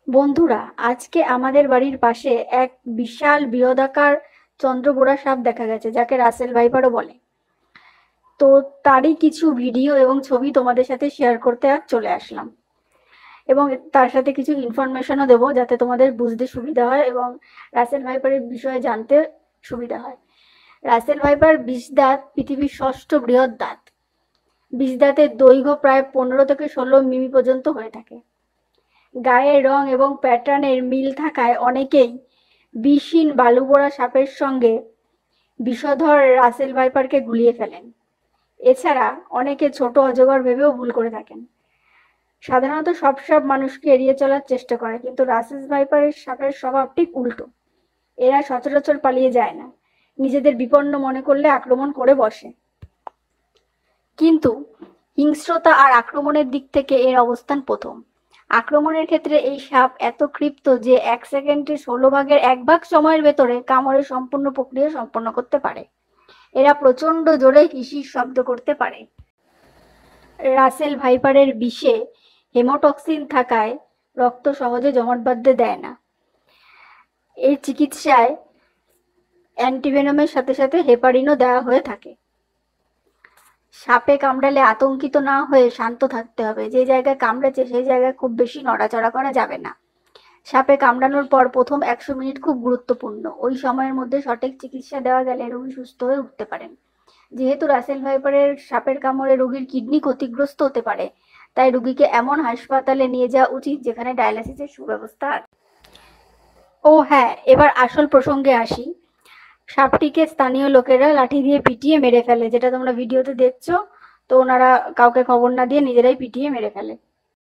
বন্ধুরা, আজকে আমাদের বাড়ির পাশে এক বিশাল বৃহদাকার চন্দ্রবোড়া সাপ দেখা গেছে, যাকে রাসেল ভাইপারও বলে। তো তারই কিছু ভিডিও এবং ছবি তোমাদের সাথে শেয়ার করতে আজ চলে আসলাম, এবং তার সাথে কিছু ইনফরমেশনও দেবো যাতে তোমাদের বুঝতে সুবিধা হয় এবং রাসেল ভাইপারের বিষয়ে জানতে সুবিধা হয়। রাসেল ভাইপার বিষদাঁত পৃথিবীর ষষ্ঠ বৃহৎ দাঁত। বিষদাঁতের দৈর্ঘ্য প্রায় 15 থেকে 16 মিমি পর্যন্ত হয়ে থাকে। গায়ের রং এবং প্যাটার্নের মিল থাকায় অনেকেই বিষহীন বালুবোড়া সাপের সঙ্গে বিষধর রাসেল ভাইপারকে গুলিয়ে ফেলেন। এছাড়া অনেকে ছোট অজগর ভেবেও ভুল করে থাকেন। সাধারণত সব সাপ মানুষকে এড়িয়ে চলার চেষ্টা করে, কিন্তু রাসেল ভাইপারের সাপের স্বভাব ঠিক উল্টো। এরা সচরাচর পালিয়ে যায় না, নিজেদের বিপন্ন মনে করলে আক্রমণ করে বসে। কিন্তু হিংস্রতা আর আক্রমণের দিক থেকে এর অবস্থান প্রথম। আক্রমণের ক্ষেত্রে এই সাপ এত ক্ষিপ্ত যে 1 সেকেন্ডে 1/16 সময়ের ভেতরে কামড়ে সম্পূর্ণ প্রক্রিয়া সম্পন্ন করতে পারে। এরা প্রচন্ড জোরে হিসির শব্দ করতে পারে। রাসেল ভাইপারের বিষে হেমোটক্সিন থাকায় রক্ত সহজে জমাট বাঁধতে দেয় না। এর চিকিৎসায় অ্যান্টিভেনমের সাথে সাথে হেপারিনও দেওয়া হয়ে থাকে। সাপে কামড়ালে আতঙ্কিত না হয়ে শান্ত থাকতে হবে। যে জায়গায় কামড়েছে সেই জায়গায় খুব বেশি নড়াচড়া করা যাবে না। সাপে কামড়ানোর পর প্রথম 100 মিনিট খুব গুরুত্বপূর্ণ। ওই সময়ের মধ্যে সঠিক চিকিৎসা দেওয়া গেলে রোগী সুস্থ হয়ে উঠতে পারেন। যেহেতু রাসেল ভাইপারের সাপের কামড়ে রোগীর কিডনি ক্ষতিগ্রস্ত হতে পারে, তাই রোগীকে এমন হাসপাতালে নিয়ে যাওয়া উচিত যেখানে ডায়ালিসিসের সুব্যবস্থা আছে। ও হ্যাঁ, এবার আসল প্রসঙ্গে আসি। সাপটিকে স্থানীয় লোকেরা লাঠি দিয়ে পিটিয়ে মেরে ফেলে, যেটা তোমরা ভিডিওতে দেখছো। তো ওনারা কাউকে খবর না দিয়ে নিজেরাই পিটিয়ে মেরে ফেলে।